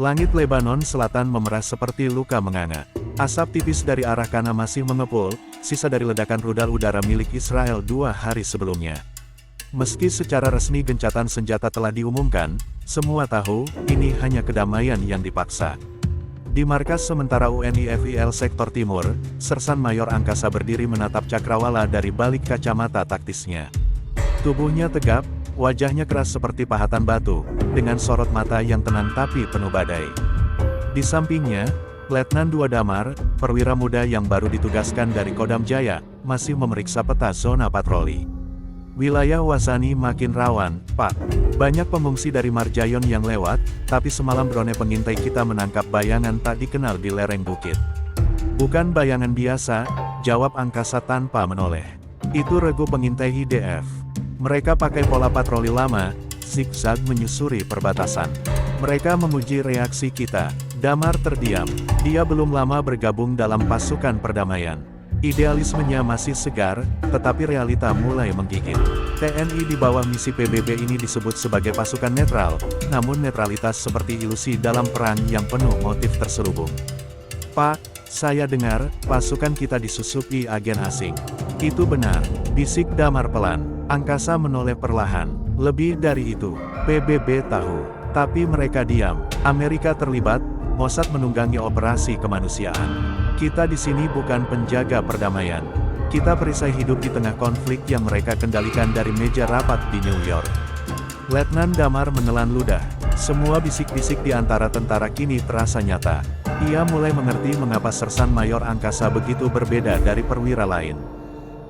Langit Lebanon Selatan memerah seperti luka menganga. Asap tipis dari arah kana masih mengepul, sisa dari ledakan rudal udara milik Israel 2 hari sebelumnya. Meski secara resmi gencatan senjata telah diumumkan, semua tahu, ini hanya kedamaian yang dipaksa. Di markas sementara UNIFIL Sektor Timur, Sersan Mayor Angkasa berdiri menatap cakrawala dari balik kacamata taktisnya. Tubuhnya tegap, wajahnya keras seperti pahatan batu, dengan sorot mata yang tenang tapi penuh badai. Di sampingnya, Letnan II Damar, perwira muda yang baru ditugaskan dari Kodam Jaya, masih memeriksa peta zona patroli. Wilayah Wazani makin rawan, Pak. Banyak pengungsi dari Marjayon yang lewat, tapi semalam drone pengintai kita menangkap bayangan tak dikenal di lereng bukit. Bukan bayangan biasa, jawab Angkasa tanpa menoleh. Itu regu pengintai IDF. Mereka pakai pola patroli lama, zigzag menyusuri perbatasan. Mereka menguji reaksi kita. Damar terdiam. Dia belum lama bergabung dalam pasukan perdamaian. Idealismenya masih segar, tetapi realita mulai menggigit. TNI di bawah misi PBB ini disebut sebagai pasukan netral, namun netralitas seperti ilusi dalam perang yang penuh motif terselubung. Pak, saya dengar, pasukan kita disusupi agen asing. Itu benar, bisik Damar pelan. Angkasa menoleh perlahan. Lebih dari itu, PBB tahu. Tapi mereka diam. Amerika terlibat, Mossad menunggangi operasi kemanusiaan. Kita di sini bukan penjaga perdamaian. Kita perisai hidup di tengah konflik yang mereka kendalikan dari meja rapat di New York. Letnan Damar menelan ludah. Semua bisik-bisik di antara tentara kini terasa nyata. Ia mulai mengerti mengapa Sersan Mayor Angkasa begitu berbeda dari perwira lain.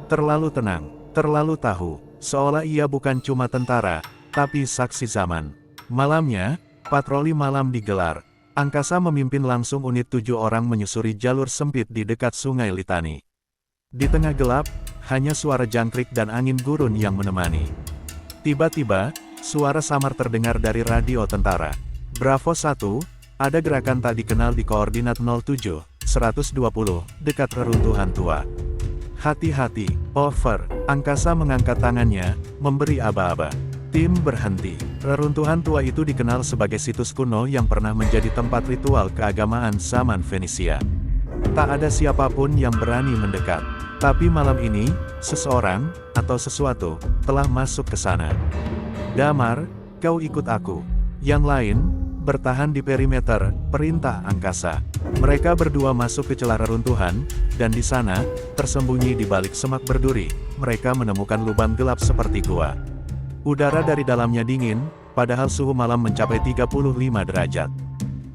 Terlalu tenang, terlalu tahu, seolah ia bukan cuma tentara, tapi saksi zaman. Malamnya, patroli malam digelar. Angkasa memimpin langsung unit 7 orang menyusuri jalur sempit di dekat Sungai Litani. Di tengah gelap, hanya suara jangkrik dan angin gurun yang menemani. Tiba-tiba, suara samar terdengar dari radio tentara. Bravo 1, ada gerakan tak dikenal di koordinat 07, 120, dekat reruntuhan tua. Hati-hati, over. Angkasa mengangkat tangannya, memberi aba-aba. Tim berhenti. Reruntuhan tua itu dikenal sebagai situs kuno yang pernah menjadi tempat ritual keagamaan zaman Fenisia. Tak ada siapapun yang berani mendekat. Tapi malam ini, seseorang, atau sesuatu, telah masuk ke sana. Damar, kau ikut aku. Yang lain, bertahan di perimeter, perintah Angkasa. Mereka berdua masuk ke celah reruntuhan, dan di sana, tersembunyi di balik semak berduri, mereka menemukan lubang gelap seperti gua. Udara dari dalamnya dingin, padahal suhu malam mencapai 35 derajat.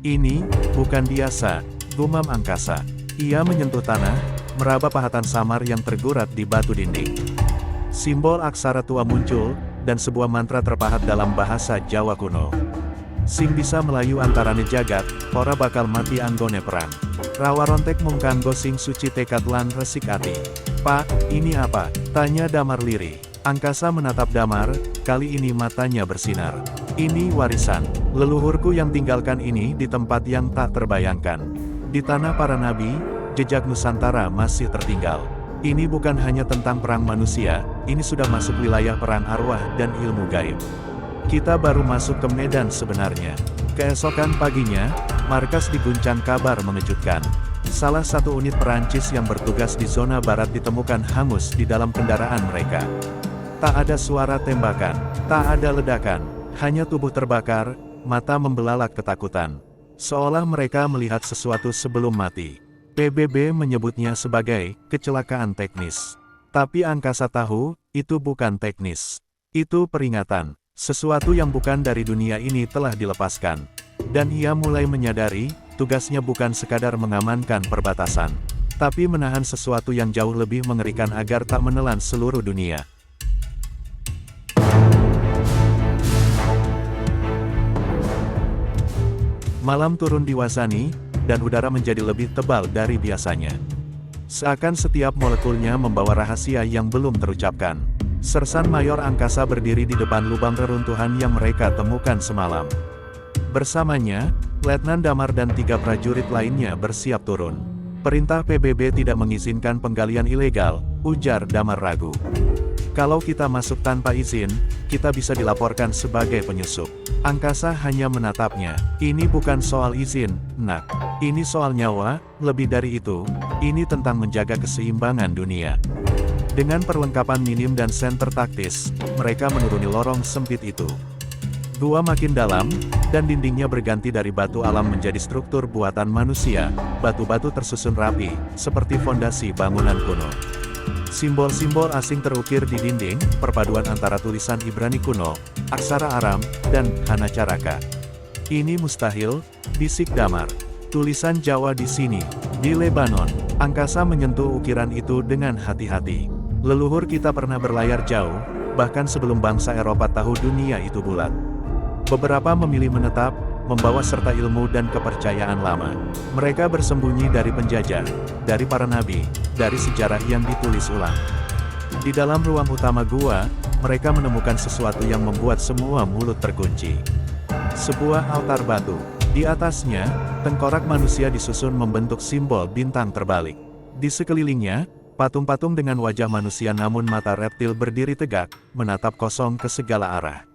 Ini, bukan biasa, gumam Angkasa. Ia menyentuh tanah, meraba pahatan samar yang tergurat di batu dinding. Simbol aksara tua muncul, dan sebuah mantra terpahat dalam bahasa Jawa kuno. Sing bisa melayu antarane jagat, ora bakal mati anggone perang. Rawa rontek mung kanggo sing suci tekad lan resik ati. Pak, ini apa? Tanya Damar lirih. Angkasa menatap Damar, kali ini matanya bersinar. Ini warisan. Leluhurku yang tinggalkan ini di tempat yang tak terbayangkan. Di tanah para nabi, jejak Nusantara masih tertinggal. Ini bukan hanya tentang perang manusia, ini sudah masuk wilayah perang arwah dan ilmu gaib. Kita baru masuk ke medan sebenarnya. Keesokan paginya, markas diguncang kabar mengejutkan. Salah satu unit Perancis yang bertugas di zona barat ditemukan hangus di dalam kendaraan mereka. Tak ada suara tembakan, tak ada ledakan, hanya tubuh terbakar, mata membelalak ketakutan. Seolah mereka melihat sesuatu sebelum mati. PBB menyebutnya sebagai kecelakaan teknis. Tapi Angkasa tahu, itu bukan teknis. Itu peringatan. Sesuatu yang bukan dari dunia ini telah dilepaskan. Dan ia mulai menyadari, tugasnya bukan sekadar mengamankan perbatasan, tapi menahan sesuatu yang jauh lebih mengerikan agar tak menelan seluruh dunia. Malam turun di Wazani, dan udara menjadi lebih tebal dari biasanya. Seakan setiap molekulnya membawa rahasia yang belum terucapkan. Sersan Mayor Angkasa berdiri di depan lubang reruntuhan yang mereka temukan semalam. Bersamanya, Letnan Damar dan 3 prajurit lainnya bersiap turun. Perintah PBB tidak mengizinkan penggalian ilegal, ujar Damar ragu. Kalau kita masuk tanpa izin, kita bisa dilaporkan sebagai penyusup. Angkasa hanya menatapnya. Ini bukan soal izin, nak. Ini soal nyawa, lebih dari itu, ini tentang menjaga keseimbangan dunia. Dengan perlengkapan minim dan senter taktis, mereka menuruni lorong sempit itu. Gua makin dalam, dan dindingnya berganti dari batu alam menjadi struktur buatan manusia, batu-batu tersusun rapi, seperti fondasi bangunan kuno. Simbol-simbol asing terukir di dinding, perpaduan antara tulisan Ibrani kuno, aksara Aram, dan Hanacaraka. Ini mustahil, bisik Damar. Tulisan Jawa di sini, di Lebanon. Angkasa menyentuh ukiran itu dengan hati-hati. Leluhur kita pernah berlayar jauh, bahkan sebelum bangsa Eropa tahu dunia itu bulat. Beberapa memilih menetap, membawa serta ilmu dan kepercayaan lama. Mereka bersembunyi dari penjajah, dari para nabi, dari sejarah yang ditulis ulang. Di dalam ruang utama gua, mereka menemukan sesuatu yang membuat semua mulut terkunci. Sebuah altar batu. Di atasnya, tengkorak manusia disusun membentuk simbol bintang terbalik. Di sekelilingnya, patung-patung dengan wajah manusia namun mata reptil berdiri tegak, menatap kosong ke segala arah.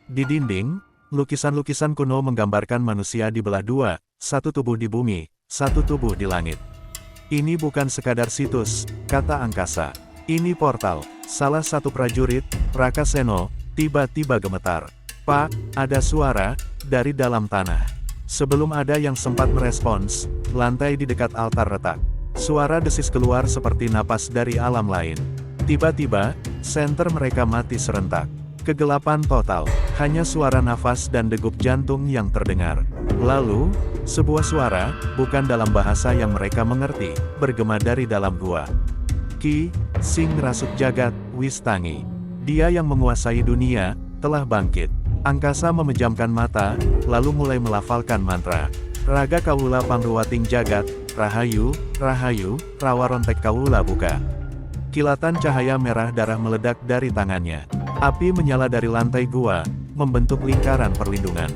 Di dinding, lukisan-lukisan kuno menggambarkan manusia dibelah dua, satu tubuh di bumi, satu tubuh di langit. Ini bukan sekadar situs, kata angkasa. Ini portal. Salah satu prajurit, Prakaseno, tiba-tiba gemetar. Pak, ada suara, dari dalam tanah. Sebelum ada yang sempat merespons, lantai di dekat altar retak. Suara desis keluar seperti napas dari alam lain. Tiba-tiba, senter mereka mati serentak. Kegelapan total, hanya suara nafas dan degup jantung yang terdengar. Lalu, sebuah suara, bukan dalam bahasa yang mereka mengerti, bergema dari dalam gua. Ki, Sing Rasuk Jagat, Wistangi. Dia yang menguasai dunia, telah bangkit. Angkasa memejamkan mata, lalu mulai melafalkan mantra. Raga Kawula Pangruwating Jagat, Rahayu, Rahayu, Rawa Rontek Kawula buka. Kilatan cahaya merah darah meledak dari tangannya. Api menyala dari lantai gua, membentuk lingkaran perlindungan.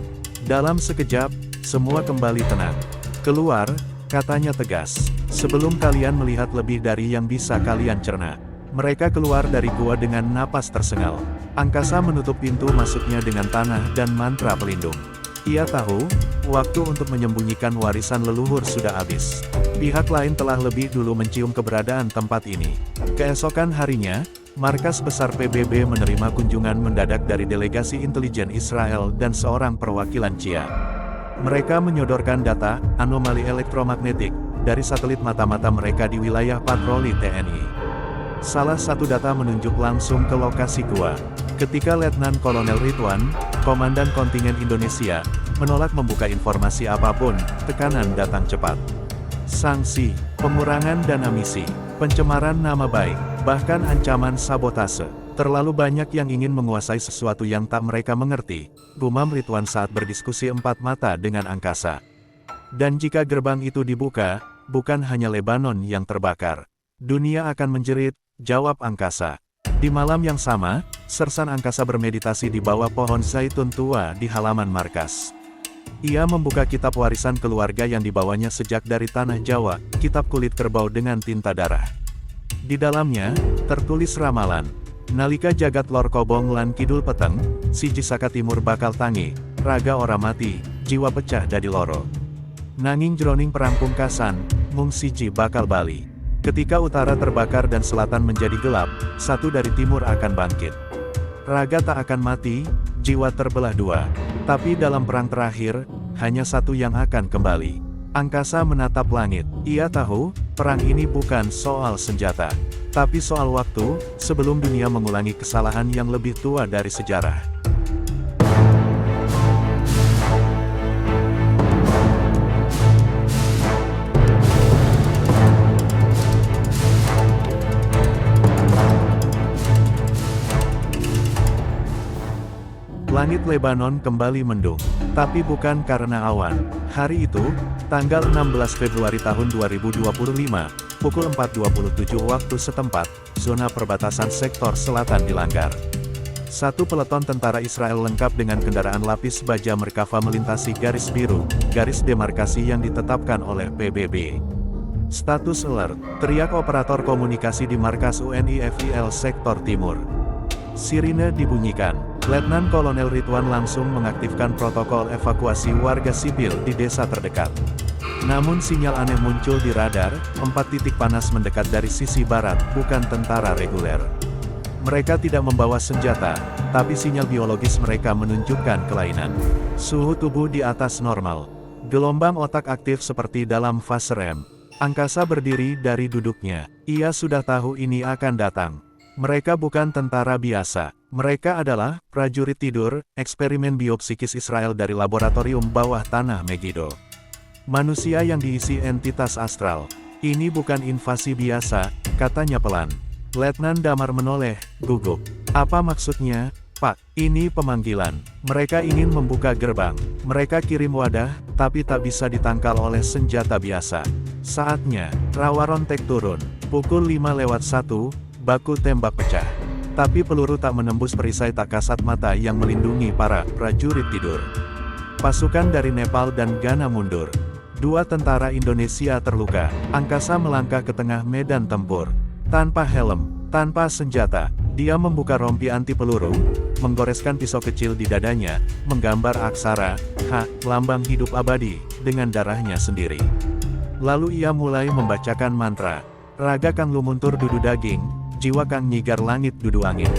Dalam sekejap, semua kembali tenang. Keluar, katanya tegas. Sebelum kalian melihat lebih dari yang bisa kalian cerna. Mereka keluar dari gua dengan napas tersengal. Angkasa menutup pintu masuknya dengan tanah dan mantra pelindung. Ia tahu, waktu untuk menyembunyikan warisan leluhur sudah habis. Pihak lain telah lebih dulu mencium keberadaan tempat ini. Keesokan harinya, markas besar PBB menerima kunjungan mendadak dari delegasi intelijen Israel dan seorang perwakilan CIA. Mereka menyodorkan data anomali elektromagnetik dari satelit mata-mata mereka di wilayah patroli TNI. Salah satu data menunjuk langsung ke lokasi gua. Ketika Letnan Kolonel Ridwan, Komandan Kontingen Indonesia, menolak membuka informasi apapun, tekanan datang cepat. Sanksi, pengurangan dana misi, pencemaran nama baik, bahkan ancaman sabotase. Terlalu banyak yang ingin menguasai sesuatu yang tak mereka mengerti, gumam Ridwan saat berdiskusi empat mata dengan angkasa. Dan jika gerbang itu dibuka, bukan hanya Lebanon yang terbakar. Dunia akan menjerit, jawab angkasa. Di malam yang sama, sersan angkasa bermeditasi di bawah pohon zaitun tua di halaman markas. Ia membuka kitab warisan keluarga yang dibawanya sejak dari tanah Jawa, kitab kulit kerbau dengan tinta darah. Di dalamnya, tertulis ramalan. Nalika jagat lor kobong lan kidul peteng, siji saka timur bakal tangi, raga ora mati, jiwa pecah dadi loro. Nanging jroning perang pungkasan, mung siji bakal bali. Ketika utara terbakar dan selatan menjadi gelap, satu dari timur akan bangkit. Raga tak akan mati, jiwa terbelah dua. Tapi dalam perang terakhir, hanya satu yang akan kembali. Angkasa menatap langit. Ia tahu, perang ini bukan soal senjata. Tapi soal waktu, sebelum dunia mengulangi kesalahan yang lebih tua dari sejarah. Langit Lebanon kembali mendung, tapi bukan karena awan. Hari itu, tanggal 16 Februari tahun 2025, pukul 4.27 waktu setempat, zona perbatasan sektor selatan dilanggar. Satu peleton tentara Israel lengkap dengan kendaraan lapis baja Merkava melintasi garis biru, garis demarkasi yang ditetapkan oleh PBB. Status alert, teriak operator komunikasi di markas UNIFIL sektor timur. Sirine dibunyikan. Letnan Kolonel Ridwan langsung mengaktifkan protokol evakuasi warga sipil di desa terdekat. Namun sinyal aneh muncul di radar, 4 titik panas mendekat dari sisi barat, bukan tentara reguler. Mereka tidak membawa senjata, tapi sinyal biologis mereka menunjukkan kelainan. Suhu tubuh di atas normal. Gelombang otak aktif seperti dalam fase REM. Angkasa berdiri dari duduknya. Ia sudah tahu ini akan datang. Mereka bukan tentara biasa. Mereka adalah prajurit tidur, eksperimen biopsikis Israel dari laboratorium bawah tanah Megiddo. Manusia yang diisi entitas astral. Ini bukan invasi biasa, katanya pelan. Letnan Damar menoleh, gugup. Apa maksudnya, Pak? Ini pemanggilan. Mereka ingin membuka gerbang. Mereka kirim wadah, tapi tak bisa ditangkal oleh senjata biasa. Saatnya, rawa rontek turun. Pukul 5:01, baku tembak pecah. Tapi peluru tak menembus perisai tak kasat mata yang melindungi para prajurit tidur. Pasukan dari Nepal dan Ghana mundur. 2 tentara Indonesia terluka. Angkasa melangkah ke tengah medan tempur. Tanpa helm, tanpa senjata, dia membuka rompi anti peluru, menggoreskan pisau kecil di dadanya, menggambar aksara H, lambang hidup abadi, dengan darahnya sendiri. Lalu ia mulai membacakan mantra. Raga kang lumuntur dudu daging, jiwa kang nyigar langit dudu angin.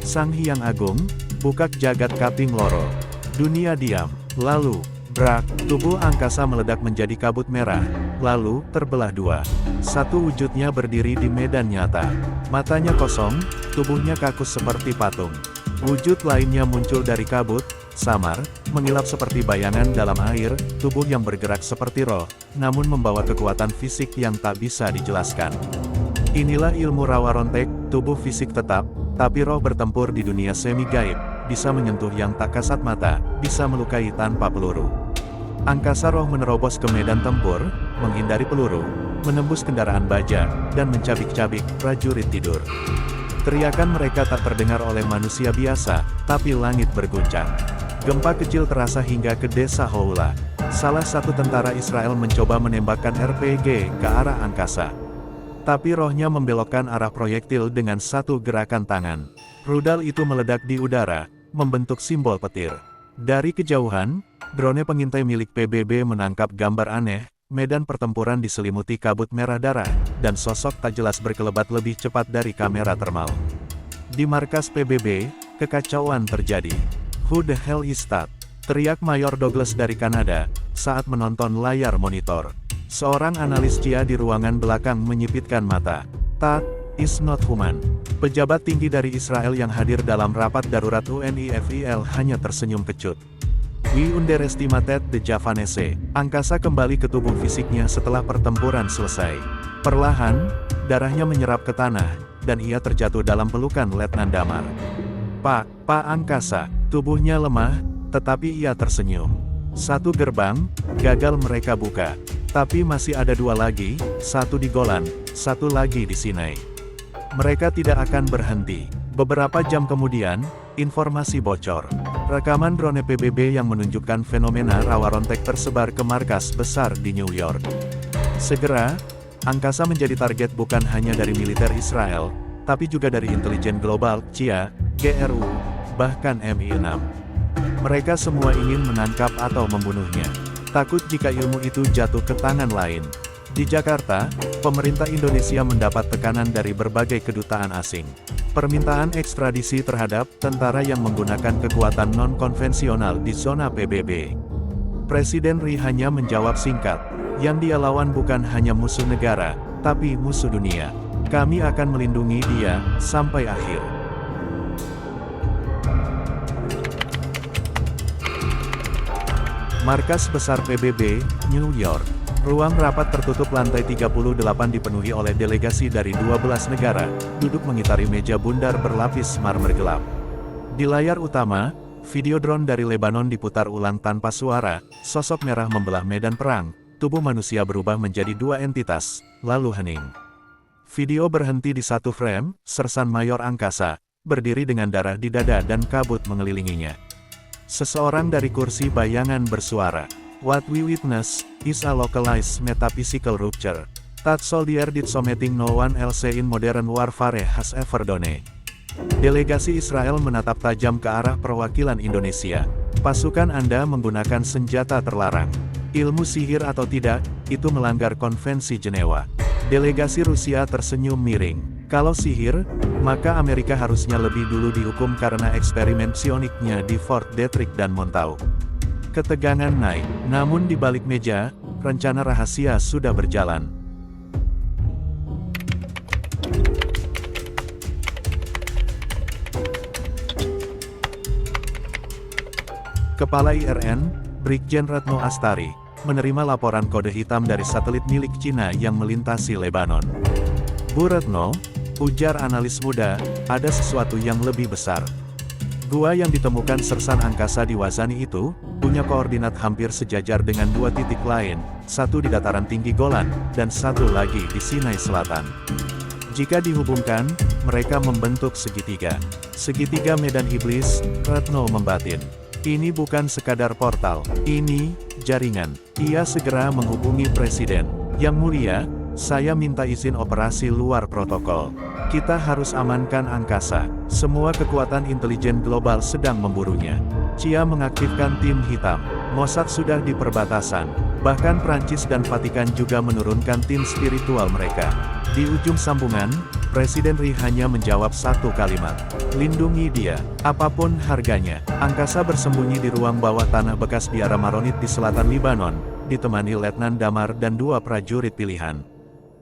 Sang Hyang Agung, bukak jagat kaping loro. Dunia diam, lalu brak, tubuh angkasa meledak menjadi kabut merah, lalu terbelah 2. Satu wujudnya berdiri di medan nyata. Matanya kosong, tubuhnya kaku seperti patung. Wujud lainnya muncul dari kabut, samar, mengilap seperti bayangan dalam air, tubuh yang bergerak seperti roh, namun membawa kekuatan fisik yang tak bisa dijelaskan. Inilah ilmu rawa rontek, tubuh fisik tetap, tapi roh bertempur di dunia semi gaib, bisa menyentuh yang tak kasat mata, bisa melukai tanpa peluru. Angkasa roh menerobos ke medan tempur, menghindari peluru, menembus kendaraan baja, dan mencabik-cabik prajurit tidur. Teriakan mereka tak terdengar oleh manusia biasa, tapi langit berguncang. Gempa kecil terasa hingga ke desa Houla. Salah satu tentara Israel mencoba menembakkan RPG ke arah angkasa. Tapi rohnya membelokkan arah proyektil dengan satu gerakan tangan. Rudal itu meledak di udara, membentuk simbol petir. Dari kejauhan, drone pengintai milik PBB menangkap gambar aneh, medan pertempuran diselimuti kabut merah darah, dan sosok tak jelas berkelebat lebih cepat dari kamera termal. Di markas PBB, kekacauan terjadi. "Who the hell is that?" teriak Mayor Douglas dari Kanada, saat menonton layar monitor. Seorang analis CIA di ruangan belakang menyipitkan mata. "That is not human." Pejabat tinggi dari Israel yang hadir dalam rapat darurat UNIFIL hanya tersenyum kecut. "We underestimated the Javanese." Angkasa kembali ke tubuh fisiknya setelah pertempuran selesai. Perlahan, darahnya menyerap ke tanah, dan ia terjatuh dalam pelukan Letnan Damar. Pak Angkasa." Tubuhnya lemah, tetapi ia tersenyum. Satu gerbang, gagal mereka buka. Tapi masih ada 2 lagi, satu di Golan, satu lagi di Sinai. Mereka tidak akan berhenti. Beberapa jam kemudian, informasi bocor. Rekaman drone PBB yang menunjukkan fenomena rawa rontek tersebar ke markas besar di New York. Segera, angkasa menjadi target bukan hanya dari militer Israel, tapi juga dari intelijen global, CIA, GRU, bahkan MI6. Mereka semua ingin menangkap atau membunuhnya. Takut jika ilmu itu jatuh ke tangan lain. Di Jakarta, pemerintah Indonesia mendapat tekanan dari berbagai kedutaan asing. Permintaan ekstradisi terhadap tentara yang menggunakan kekuatan non-konvensional di zona PBB. Presiden Ri hanya menjawab singkat, yang dia lawan bukan hanya musuh negara, tapi musuh dunia. Kami akan melindungi dia, sampai akhir. Markas besar PBB, New York. Ruang rapat tertutup lantai 38 dipenuhi oleh delegasi dari 12 negara, duduk mengitari meja bundar berlapis marmer gelap. Di layar utama, video drone dari Lebanon diputar ulang tanpa suara, sosok merah membelah medan perang, tubuh manusia berubah menjadi 2 entitas, lalu hening. Video berhenti di satu frame, sersan mayor angkasa, berdiri dengan darah di dada dan kabut mengelilinginya. Seseorang dari kursi bayangan bersuara. "What we witness is a localized metaphysical rupture. That soldier did something no one else in modern warfare has ever done." Delegasi Israel menatap tajam ke arah perwakilan Indonesia. Pasukan Anda menggunakan senjata terlarang. Ilmu sihir atau tidak, itu melanggar konvensi Jenewa. Delegasi Rusia tersenyum miring. Kalau sihir, maka Amerika harusnya lebih dulu dihukum karena eksperimen psioniknya di Fort Detrick dan Montauk. Ketegangan naik, namun di balik meja, rencana rahasia sudah berjalan. Kepala IRN, Brigjen Retno Astari, menerima laporan kode hitam dari satelit milik Cina yang melintasi Lebanon. Bu Retno, ujar analis muda, ada sesuatu yang lebih besar. Gua yang ditemukan sersan angkasa di Wazani itu, punya koordinat hampir sejajar dengan dua titik lain, satu di dataran tinggi Golan, dan satu lagi di Sinai Selatan. Jika dihubungkan, mereka membentuk segitiga. Segitiga Medan Iblis, Retno membatin. Ini bukan sekadar portal, ini jaringan. Ia segera menghubungi Presiden. Yang Mulia, saya minta izin operasi luar protokol. Kita harus amankan angkasa. Semua kekuatan intelijen global sedang memburunya. Cia mengaktifkan tim hitam. Mossad sudah di perbatasan. Bahkan Prancis dan Vatikan juga menurunkan tim spiritual mereka. Di ujung sambungan, Presiden Ri hanya menjawab satu kalimat. Lindungi dia, apapun harganya. Angkasa bersembunyi di ruang bawah tanah bekas biara Maronit di selatan Libanon, ditemani Letnan Damar dan dua prajurit pilihan.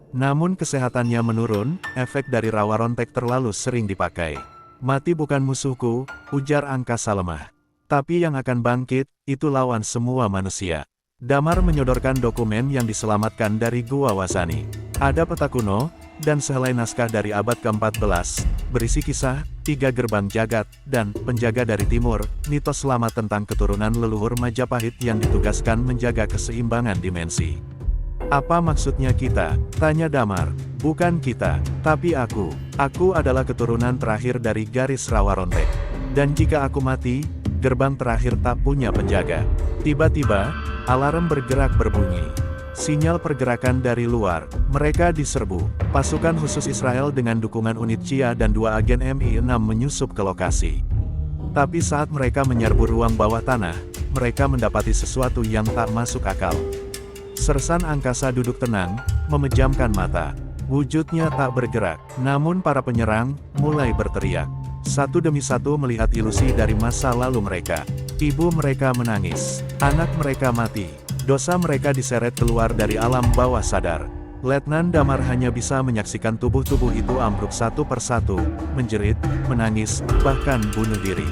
Namun kesehatannya menurun, efek dari rawa rontek terlalu sering dipakai. Mati bukan musuhku, ujar angkasa lemah. Tapi yang akan bangkit, itu lawan semua manusia. Damar menyodorkan dokumen yang diselamatkan dari Gua Wazani. Ada peta kuno, dan sehelai naskah dari abad ke-14, berisi kisah, 3 gerbang jagat, dan penjaga dari timur, mitos lama tentang keturunan leluhur Majapahit yang ditugaskan menjaga keseimbangan dimensi. Apa maksudnya kita? Tanya Damar. Bukan kita, tapi aku. Aku adalah keturunan terakhir dari garis rawa rontek. Dan jika aku mati, gerbang terakhir tak punya penjaga. Tiba-tiba, alarm bergerak berbunyi. Sinyal pergerakan dari luar. Mereka diserbu. Pasukan khusus Israel dengan dukungan unit Cia dan 2 agen MI6 menyusup ke lokasi. Tapi saat mereka menyerbu ruang bawah tanah, mereka mendapati sesuatu yang tak masuk akal. Sersan angkasa duduk tenang, memejamkan mata. Wujudnya tak bergerak, namun para penyerang mulai berteriak. Satu demi satu melihat ilusi dari masa lalu mereka. Ibu mereka menangis, anak mereka mati, dosa mereka diseret keluar dari alam bawah sadar. Letnan Damar hanya bisa menyaksikan tubuh-tubuh itu ambruk satu persatu, menjerit, menangis, bahkan bunuh diri.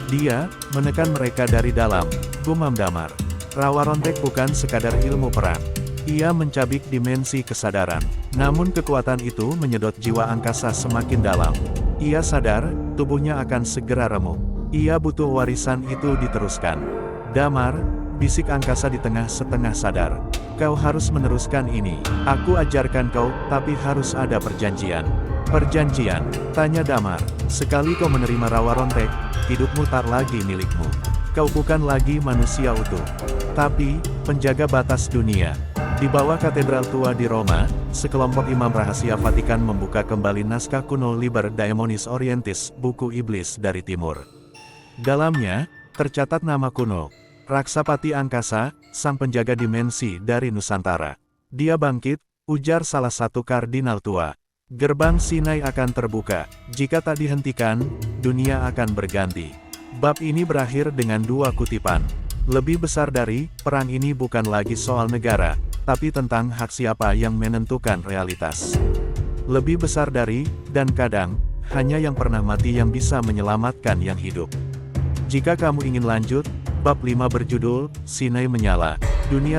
Dia menekan mereka dari dalam, gumam Damar. Rawa rontek bukan sekadar ilmu perang. Ia mencabik dimensi kesadaran. Namun kekuatan itu menyedot jiwa angkasa semakin dalam. Ia sadar, tubuhnya akan segera remuk. Ia butuh warisan itu diteruskan. Damar, bisik angkasa di tengah setengah sadar. Kau harus meneruskan ini. Aku ajarkan kau, tapi harus ada perjanjian. Perjanjian, tanya Damar. Sekali kau menerima rawa rontek, hidupmu tak lagi milikmu. Kau bukan lagi manusia utuh, tapi penjaga batas dunia. Di bawah katedral tua di Roma, sekelompok imam rahasia Vatikan membuka kembali naskah kuno Liber Daemonis Orientis, buku iblis dari timur. Dalamnya, tercatat nama kuno, Raksapati Angkasa, sang penjaga dimensi dari Nusantara. Dia bangkit, ujar salah satu kardinal tua. Gerbang Sinai akan terbuka. Jika tak dihentikan, dunia akan berganti. Bab ini berakhir dengan 2 kutipan. Lebih besar dari, perang ini bukan lagi soal negara, tapi tentang hak siapa yang menentukan realitas. Lebih besar dari, dan kadang, hanya yang pernah mati yang bisa menyelamatkan yang hidup. Jika kamu ingin lanjut, bab 5 berjudul, Sinai Menyala, Dunia